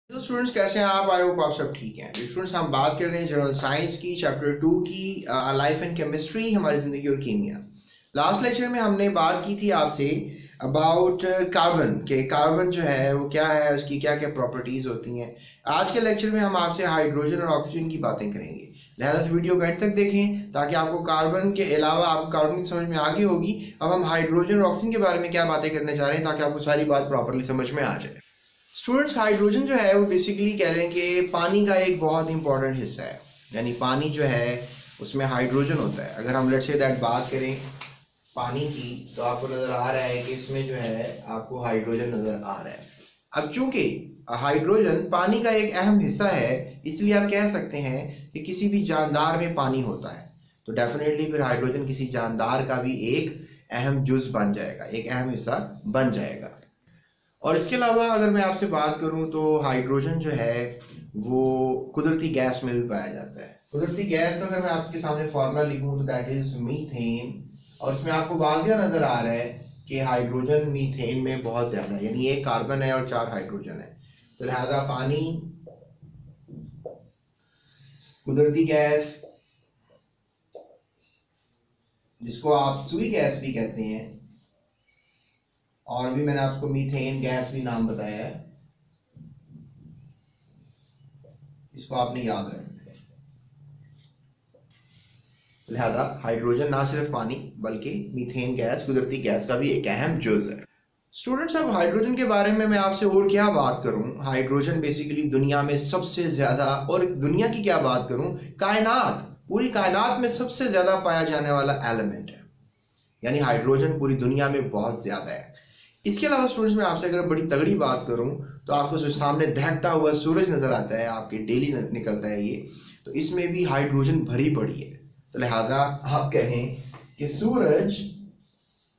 तो स्टूडेंट्स कैसे हैं आप? आई होप आप सब ठीक हैं। तो स्टूडेंट्स हम बात कर रहे हैं जनरल साइंस की चैप्टर 2 की लाइफ एंड केमिस्ट्री, हमारी ज़िंदगी और कीमिया। लास्ट लेक्चर में हमने बात की थी आपसे अबाउट कार्बन के कार्बन जो है वो क्या है, उसकी क्या क्या प्रॉपर्टीज़ होती हैं। आज के लेक्चर में हम आपसे हाइड्रोजन और ऑक्सीजन की बातें करेंगे, लिहाजा इस वीडियो को एंड तक देखें ताकि आपको कार्बन के अलावा आपको कार्बन की समझ में आगे होगी। अब हम हाइड्रोजन और ऑक्सीजन के बारे में क्या बातें करने जा रहे हैं ताकि आपको सारी बात प्रॉपरली समझ में आ जाए। स्टूडेंट्स, हाइड्रोजन जो है वो बेसिकली कह लें कि पानी का एक बहुत इंपॉर्टेंट हिस्सा है। यानी पानी जो है उसमें हाइड्रोजन होता है। अगर हम लेट्स से दैट बात करें पानी की, तो आपको नज़र आ रहा है कि इसमें जो है आपको हाइड्रोजन नज़र आ रहा है। अब चूंकि हाइड्रोजन पानी का एक अहम हिस्सा है, इसलिए आप कह सकते हैं कि किसी भी जानदार में पानी होता है, तो डेफिनेटली फिर हाइड्रोजन किसी जानदार का भी एक अहम जुज बन जाएगा, एक अहम हिस्सा बन जाएगा। और इसके अलावा अगर मैं आपसे बात करूं तो हाइड्रोजन जो है वो कुदरती गैस में भी पाया जाता है। कुदरती गैस का अगर मैं आपके सामने फॉर्मूला लिखूं तो दैट इज मीथेन, और इसमें आपको वाक़या नजर आ रहा है कि हाइड्रोजन मीथेन में बहुत ज्यादा है, यानी एक कार्बन है और 4 हाइड्रोजन है। तो लिहाजा पानी, कुदरती गैस जिसको आप सुई गैस भी कहते हैं, और भी मैंने आपको मीथेन गैस भी नाम बताया है, इसको आपने याद रखना है। लिहाजा हाइड्रोजन ना सिर्फ पानी बल्कि मीथेन गैस, कुदरती गैस का भी एक अहम जुज है। स्टूडेंट्स, अब हाइड्रोजन के बारे में मैं आपसे और क्या बात करूं। हाइड्रोजन बेसिकली दुनिया में सबसे ज्यादा, और दुनिया की क्या बात करूं, कायनात, पूरी कायनात में सबसे ज्यादा पाया जाने वाला एलिमेंट है। यानी हाइड्रोजन पूरी दुनिया में बहुत ज्यादा है। इसके अलावा स्टूडेंट्स, मैं आपसे अगर बड़ी तगड़ी बात करूं तो आपको सामने दहकता हुआ सूरज नजर आता है, आपके डेली निकलता है ये, तो इसमें भी हाइड्रोजन भरी पड़ी है। तो लिहाजा आप कहें कि सूरज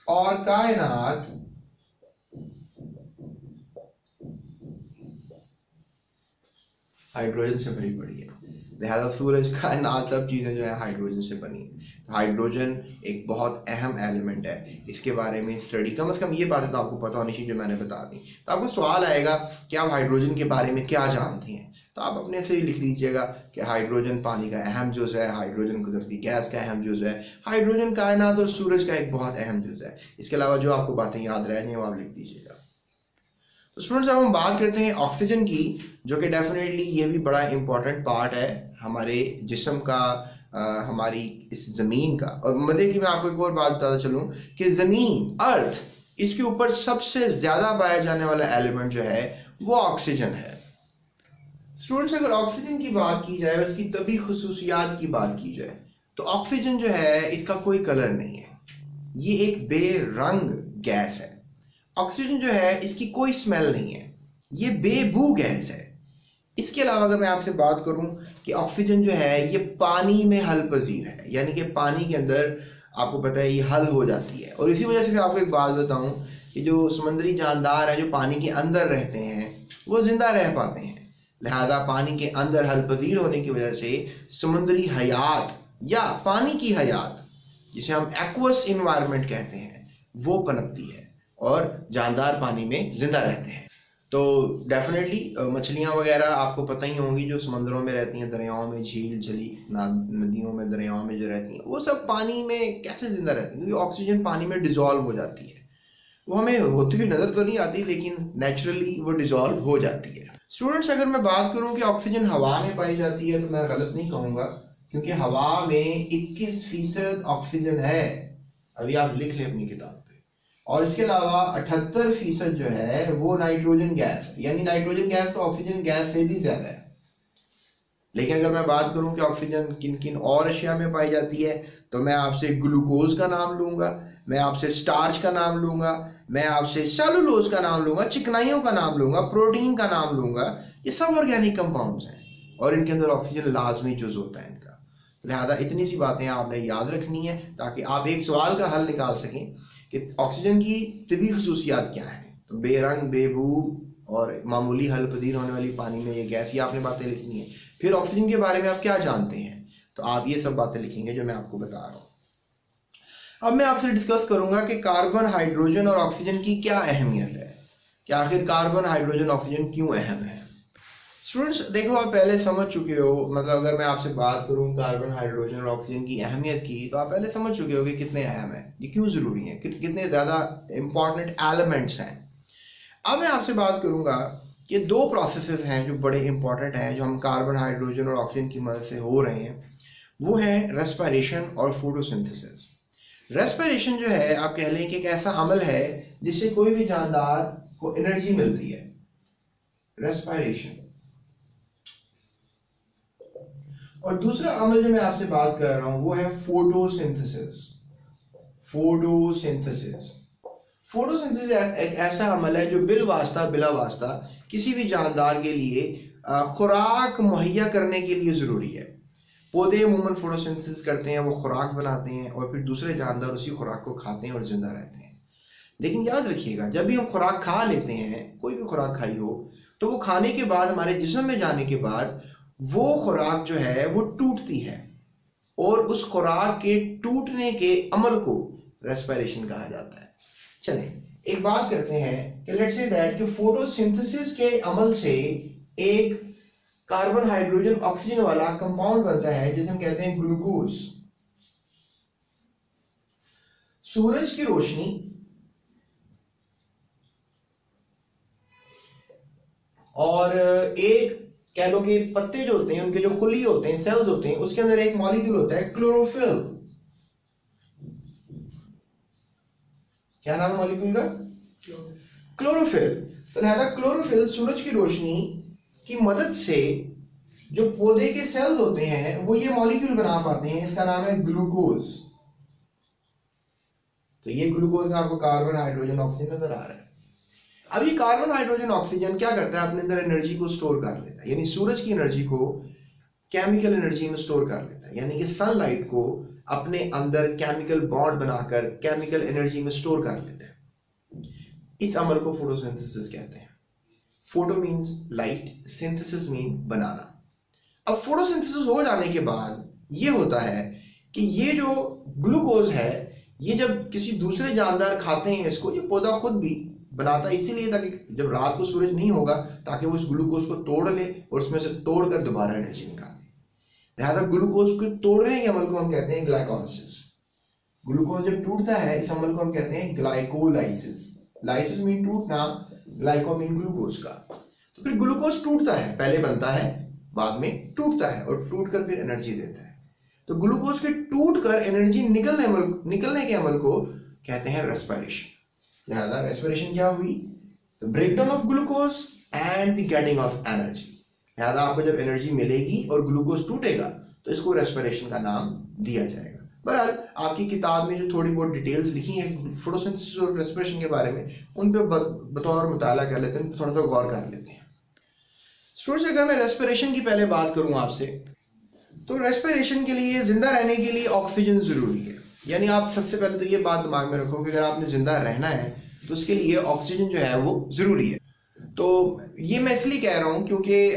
और कायनात हाइड्रोजन से भरी पड़ी है। लिहाजा सूरज, कायनात, सब चीजें जो है हाइड्रोजन से बनी है। तो हाइड्रोजन एक बहुत अहम एलिमेंट है। इसके बारे में स्टडी, कम से कम ये बातें तो आपको पता होनी चाहिए जो मैंने बता दी। तो आपको सवाल आएगा कि आप हाइड्रोजन के बारे में क्या जानते हैं, तो आप अपने से ही लिख लीजिएगा कि हाइड्रोजन पानी का अहम जुज है, हाइड्रोजन कुदरती गैस का अहम जुज है, हाइड्रोजन कायनात और सूरज का एक बहुत अहम जुज है। इसके अलावा जो आपको बातें याद रह जाए वो आप लिख दीजिएगा। तो स्टूडेंट्स, अब हम बात करते हैं ऑक्सीजन की, जो कि डेफिनेटली ये भी बड़ा इंपॉर्टेंट पार्ट है हमारे जिस्म का, हमारी इस जमीन का। और मजे की मैं आपको एक और बात बताता चलूं कि जमीन, अर्थ, इसके ऊपर सबसे ज्यादा पाया जाने वाला एलिमेंट जो है वो ऑक्सीजन है। स्टूडेंट्स, अगर ऑक्सीजन की बात की जाए, उसकी तभी खुसूसियात की बात की जाए, तो ऑक्सीजन जो है इसका कोई कलर नहीं है, ये एक बेरंग गैस है। ऑक्सीजन जो है इसकी कोई स्मेल नहीं है, ये बेबू गैस है। इसके अलावा अगर मैं आपसे बात करूं कि ऑक्सीजन जो है ये पानी में हल पजीर है, यानी कि पानी के अंदर आपको पता है ये हल हो जाती है। और इसी वजह से मैं आपको एक बात बताऊं कि जो समुद्री जानदार है जो पानी के अंदर रहते हैं वो जिंदा रह पाते हैं। लिहाजा पानी के अंदर हल पजीर होने की वजह से समुद्री हयात या पानी की हयात, जिसे हम एक्वस इन्वायरमेंट कहते हैं, वो पनपती है और जानदार पानी में जिंदा रहते हैं। तो डेफिनेटली मछलियां वगैरह आपको पता ही होंगी जो समंदरों में रहती हैं, दरियाओं में, झील झली नदियों में, दरियाओं में जो रहती हैं, वो सब पानी में कैसे जिंदा रहती हैं? क्योंकि ऑक्सीजन पानी में डिजॉल्व हो जाती है। वो हमें होती हुई नजर तो नहीं आती, लेकिन नेचुरली वो डिजॉल्व हो जाती है। स्टूडेंट्स, अगर मैं बात करूं कि ऑक्सीजन हवा में पाई जाती है तो मैं गलत नहीं कहूंगा, क्योंकि हवा में 21% ऑक्सीजन है। अभी आप लिख लें अपनी किताब। और इसके अलावा 78% जो है वो नाइट्रोजन गैस है, यानी नाइट्रोजन गैस तो ऑक्सीजन गैस से भी ज्यादा है। लेकिन अगर मैं बात करूं कि ऑक्सीजन किन किन और अशिया में पाई जाती है, तो मैं आपसे ग्लूकोज का नाम लूंगा, मैं आपसे स्टार्च का नाम लूंगा, मैं आपसे सेलुलोज का नाम लूंगा, चिकनाइयों का नाम लूंगा, प्रोटीन का नाम लूंगा। ये सब ऑर्गेनिक कंपाउंड्स हैं और इनके अंदर ऑक्सीजन लाजमी जुज होता है इनका। लिहाजा इतनी सी बातें आपने याद रखनी है ताकि आप एक सवाल का हल निकाल सकें कि ऑक्सीजन की तबी खुसूसियात क्या है। तो बेरंग, बेबू और मामूली हल पजीर होने वाली पानी में ये गैस, ये आपने बातें लिखनी है। फिर ऑक्सीजन के बारे में आप क्या जानते हैं, तो आप ये सब बातें लिखेंगे जो मैं आपको बता रहा हूँ। अब मैं आपसे डिस्कस करूंगा कि कार्बन, हाइड्रोजन और ऑक्सीजन की क्या अहमियत है, कि आखिर कार्बन, हाइड्रोजन, ऑक्सीजन क्यों अहम है। स्टूडेंट्स देखो, आप पहले समझ चुके हो, मतलब अगर मैं आपसे बात करूं कार्बन, हाइड्रोजन और ऑक्सीजन की अहमियत की, तो आप पहले समझ चुके हो कि कितने अहम है, ये क्यों ज़रूरी है, कितने ज़्यादा इंपॉर्टेंट एलिमेंट्स हैं। अब मैं आपसे बात करूंगा कि दो प्रोसेसेस हैं जो बड़े इंपॉर्टेंट हैं, जो हम कार्बन, हाइड्रोजन और ऑक्सीजन की मदद से हो रहे हैं। वो है रेस्पिरेशन और फोटोसिंथेसिस। रेस्पिरेशन जो है, आप कह लें कि एक ऐसा अमल है जिससे कोई भी जानदार को एनर्जी मिलती है, रेस्पिरेशन। और दूसरा अमल जो मैं आपसे बात कर रहा हूं वो है फोटोसिंथेसिस। फोटोसिंथेसिस फोटोसिंथेसिस एक ऐसा अमल है जो बिला वास्ता किसी भी जानदार के लिए खुराक मुहैया करने के लिए जरूरी है। पौधे अमूमन फोटोसिंथेसिस करते हैं, वो खुराक बनाते हैं और फिर दूसरे जानदार उसी खुराक को खाते हैं और जिंदा रहते हैं। लेकिन याद रखिएगा, जब भी हम खुराक खा लेते हैं, कोई भी खुराक खाई हो, तो वो खाने के बाद हमारे जिस्म में जाने के बाद वो खुराक जो है वो टूटती है, और उस खुराक के टूटने के अमल को रेस्पिरेशन कहा जाता है। चलें एक बात करते हैं कि लेट्स से दैट कि फोटोसिंथेसिस के अमल से एक कार्बन, हाइड्रोजन, ऑक्सीजन वाला कंपाउंड बनता है जिसे हम कहते हैं ग्लूकोज। सूरज की रोशनी और एक कह लो कि पत्ते जो होते हैं, उनके जो खुली होते हैं, सेल्स होते हैं, उसके अंदर एक मॉलिक्यूल होता है क्लोरोफिल। क्या नाम है मॉलिक्यूल का? क्लोरोफिल। तो लिहाजा क्लोरोफिल सूरज की रोशनी की मदद से जो पौधे के सेल्स होते हैं वो ये मॉलिक्यूल बना पाते हैं, इसका नाम है ग्लूकोज। तो ये ग्लूकोज में आपको कार्बन, हाइड्रोजन, ऑक्सीजन नजर आ रहा है। अब ये कार्बन, हाइड्रोजन, ऑक्सीजन क्या करता है, अपने अंदर एनर्जी को स्टोर कर लेता है, यानी सूरज की एनर्जी को केमिकल एनर्जी में स्टोर कर लेता है, यानी कि सनलाइट को अपने अंदर केमिकल बॉन्ड बनाकर केमिकल एनर्जी में स्टोर कर लेता है। इस अमल को फोटोसिंथेसिस कहते हैं। Photo means light, synthesis mean बनाना। अब फोटोसिंथेसिस हो जाने के बाद ये होता है कि ये जो ग्लूकोज है, ये जब किसी दूसरे जानदार खाते हैं इसको, ये पौधा खुद भी बनाता है, इसीलिए ताकि जब रात को सूरज नहीं होगा ताकि वो इस ग्लूकोज को तोड़ ले और उसमें से तोड़कर दोबारा एनर्जी निकाले। लिहाजा ग्लूकोज को तोड़ने के अमल को हम कहते हैं ग्लाइकोलाइसिस। ग्लूकोज जब टूटता है, इस अमल को हम कहते हैं ग्लाइकोलाइसिस। लाइसिस मीन टूटना, ग्लाइको मीन ग्लूकोज का। तो फिर ग्लूकोज टूटता है, पहले बनता है, बाद में टूटता है और टूटकर फिर एनर्जी देता है। तो ग्लूकोज के टूटकर एनर्जी निकलने के अमल को कहते हैं रेस्पिरेशन। लिहाजा रेस्पिरेशन क्या हुई? The breakdown of glucose and the getting off energy. लिहाजा आपको जब एनर्जी मिलेगी और ग्लूकोज टूटेगा तो इसको रेस्पिरेशन का नाम दिया जाएगा। बहरहाल आपकी किताब में जो थोड़ी बहुत डिटेल्स लिखी हैं फोटोसिंथेसिस और रेस्पिरेशन के बारे में, उन पे बतौर मुताला कर लेते हैं, थोड़ा सा गौर कर लेते हैं। स्टूडेंट्स, अगर मैं रेस्पिरेशन की पहले बात करूं आपसे, तो रेस्पिरेशन के लिए, जिंदा रहने के लिए ऑक्सीजन जरूरी है। यानी आप सबसे पहले तो ये बात दिमाग में रखो कि अगर आपने जिंदा रहना है तो उसके लिए ऑक्सीजन जो है वो जरूरी है। तो ये मैं इसलिए कह रहा हूं क्योंकि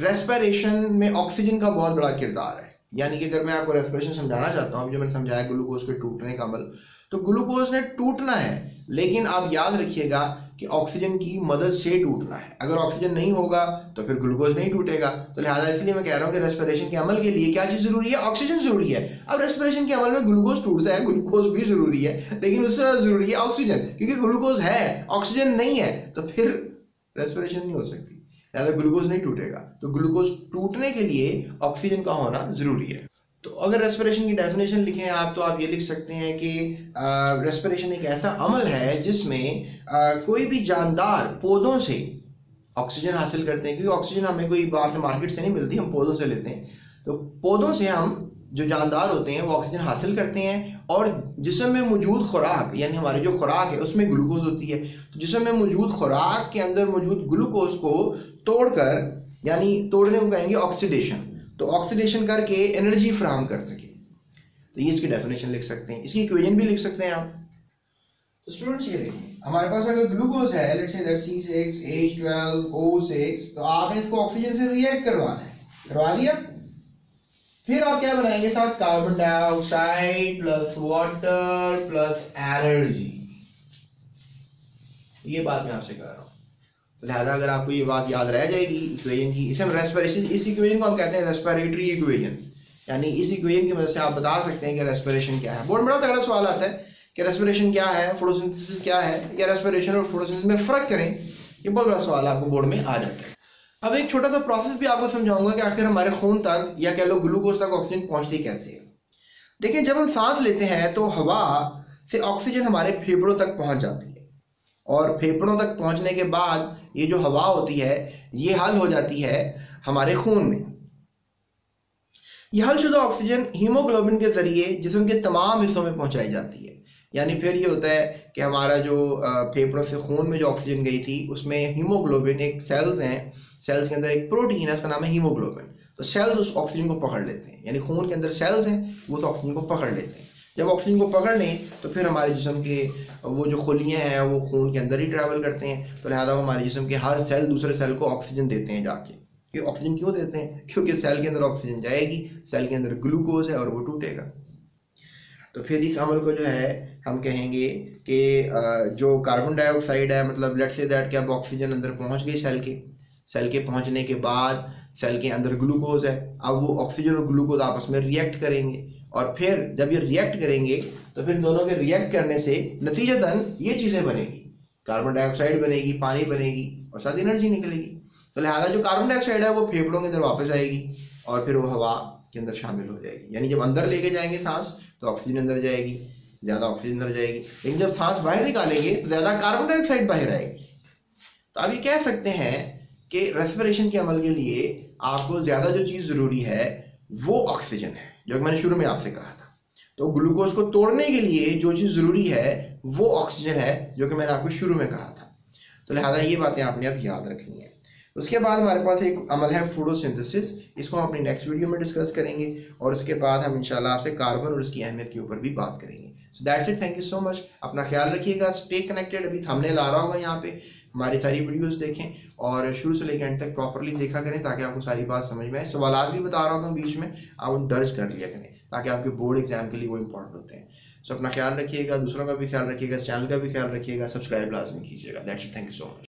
रेस्पिरेशन में ऑक्सीजन का बहुत बड़ा किरदार है। यानी कि अगर मैं आपको रेस्पिरेशन समझाना चाहता हूं, जो मैंने समझाया ग्लूकोज के टूटने का अमल, तो ग्लूकोज ने टूटना है, लेकिन आप याद रखिएगा कि ऑक्सीजन की मदद से टूटना है। अगर ऑक्सीजन नहीं होगा तो फिर ग्लूकोज नहीं टूटेगा। तो लिहाजा इसलिए मैं कह रहा हूं कि रेस्पिरेशन के अमल के लिए क्या चीज जरूरी है? ऑक्सीजन जरूरी है। अब रेस्पिरेशन के अमल में ग्लूकोज टूटता है, ग्लूकोज भी जरूरी है, लेकिन उससे ज्यादा जरूरी है ऑक्सीजन, क्योंकि ग्लूकोज है, ऑक्सीजन नहीं है, तो फिर रेस्पिरेशन नहीं हो सकती। लिहाजा ग्लूकोज नहीं टूटेगा। तो ग्लूकोज टूटने के लिए ऑक्सीजन का होना जरूरी है। तो अगर रेस्पिरेशन की डेफिनेशन लिखें आप, तो आप ये लिख सकते हैं कि रेस्पिरेशन एक ऐसा अमल है जिसमें कोई भी जानदार पौधों से ऑक्सीजन हासिल करते हैं, क्योंकि ऑक्सीजन हमें कोई बाहर से मार्केट से नहीं मिलती, हम पौधों से लेते हैं। तो पौधों से हम जो जानदार होते हैं वो ऑक्सीजन हासिल करते हैं, और जिस्म में मौजूद खुराक, यानी हमारी जो खुराक है उसमें ग्लूकोज होती है, तो जिस्म में मौजूद खुराक के अंदर मौजूद ग्लूकोज को तोड़कर, यानी तोड़ने को कहेंगे ऑक्सीडेशन, तो ऑक्सीडेशन करके एनर्जी फराहम कर सके। तो ये इसकी डेफिनेशन लिख सकते हैं, इसकी इक्वेशन भी लिख सकते हैं आप। तो स्टूडेंट्स ये देखिए, हमारे पास अगर ग्लूकोज है, लेट्स से दैट C6H12O6, तो आपने इसको ऑक्सीजन से रिएक्ट करवाना है, करवा दिया। फिर आप क्या बनाएंगे साथ? Carbon dioxide plus water plus energy. ये बात मैं आपसे कह रहा हूं। तो लिहाजा अगर आपको ये बात याद रह जाएगी इक्वेशन की, इसे हम रेस्पिरेशन, इस इक्वेशन को हम कहते हैं रेस्पिरेटरी इक्वेशन, यानी इस इक्वेशन की मदद से आप बता सकते हैं कि रेस्पिरेशन क्या है। बहुत बड़ा तगड़ा सवाल आता है कि रेस्पिरेशन क्या है, फोटोसिंथेसिस क्या है, या रेस्पिरेशन और फोटोसिंथेसिस में फर्क करें, ये बहुत बड़ा सवाल आपको बोर्ड में आ जाता है। अब एक छोटा सा प्रोसेस भी आपको समझाऊंगा कि आखिर हमारे खून तक या कह लो ग्लूकोज तक ऑक्सीजन पहुंचती कैसे है। देखिए, जब हम सांस लेते हैं तो हवा से ऑक्सीजन हमारे फेफड़ों तक पहुंच जाती है, और फेफड़ों तक पहुंचने के बाद ये जो हवा होती है ये हल हो जाती है हमारे खून में। यह हलशुदा ऑक्सीजन हीमोग्लोबिन के जरिए जिस्म के तमाम हिस्सों में पहुंचाई जाती है। यानी फिर ये होता है कि हमारा जो फेफड़ों से खून में जो ऑक्सीजन गई थी उसमें हीमोग्लोबिन, एक सेल्स हैं, सेल्स के अंदर एक प्रोटीन है, उसका नाम है हीमोग्लोबिन। तो सेल्स उस ऑक्सीजन को पकड़ लेते हैं, यानी खून के अंदर सेल्स हैं वो उस ऑक्सीजन को पकड़ लेते हैं। जब ऑक्सीजन को पकड़ लें तो फिर हमारे जिस्म के वो जो खुलियाँ हैं वो खून के अंदर ही ट्रैवल करते हैं, तो लिहाजा हमारे जिस्म के हर सेल दूसरे सेल को ऑक्सीजन देते हैं जाके। कि ऑक्सीजन क्यों देते हैं? क्योंकि सेल के अंदर ऑक्सीजन जाएगी, सेल के अंदर ग्लूकोज है और वो टूटेगा। तो फिर इस अमल को जो है हम कहेंगे कि जो कार्बन डाइऑक्साइड है, मतलब लेट्स से दैट कि अब ऑक्सीजन अंदर पहुंच गई सेल के पहुंचने के बाद सेल के अंदर ग्लूकोज है, अब वो ऑक्सीजन और ग्लूकोज आपस में रिएक्ट करेंगे, और फिर जब ये रिएक्ट करेंगे तो फिर दोनों के रिएक्ट करने से नतीजतन ये चीज़ें बनेगी, कार्बन डाइऑक्साइड बनेगी, पानी बनेगी और साथ एनर्जी निकलेगी। तो लिहाजा जो कार्बन डाइऑक्साइड है वो फेफड़ों के अंदर वापस आएगी और फिर वो हवा के अंदर शामिल हो जाएगी। यानी जब अंदर लेके जाएंगे सांस तो ऑक्सीजन अंदर जाएगी, ज़्यादा ऑक्सीजन अंदर जाएगी, लेकिन जब सांस बाहर निकालेंगे तो ज़्यादा कार्बन डाइऑक्साइड बाहर आएगी। तो आप ये कह सकते हैं कि रेस्पिरेशन के अमल के लिए आपको ज़्यादा जो चीज़ ज़रूरी है वो ऑक्सीजन है, जो मैंने शुरू में आपसे कहा था। तो ग्लूकोज को तोड़ने के लिए जो चीज़ ज़रूरी है वो ऑक्सीजन है, जो कि मैंने आपको शुरू में कहा था। तो लिहाजा ये बातें आपने अब याद रखनी है। उसके बाद हमारे पास एक अमल है फोटोसिंथेसिस, इसको हम अपनी नेक्स्ट वीडियो में डिस्कस करेंगे, और उसके बाद हम इंशाल्लाह आपसे कार्बन और उसकी अहमियत के ऊपर भी बात करेंगे। So that's it, thank you so much, अपना ख्याल रखिएगा, स्टे कनेक्टेड। अभी थंबनेल आ रहा होगा यहाँ पे, हमारी सारी वीडियोस देखें और शुरू से लेकर एंड तक प्रॉपरली देखा करें ताकि आपको सारी बात समझ में आए। सवालात भी बता रहा हूँ बीच में, आप उन दर्ज कर लिया करें ताकि आपके बोर्ड एग्जाम के लिए वो इंपॉर्टेंट होते हैं। सो अपना ख्याल रखिएगा, दूसरों का भी ख्याल रखिएगा, इस चैनल का भी ख्याल रखिएगा, सब्सक्राइब लाजमी कीजिएगा। That's it, thank you so much.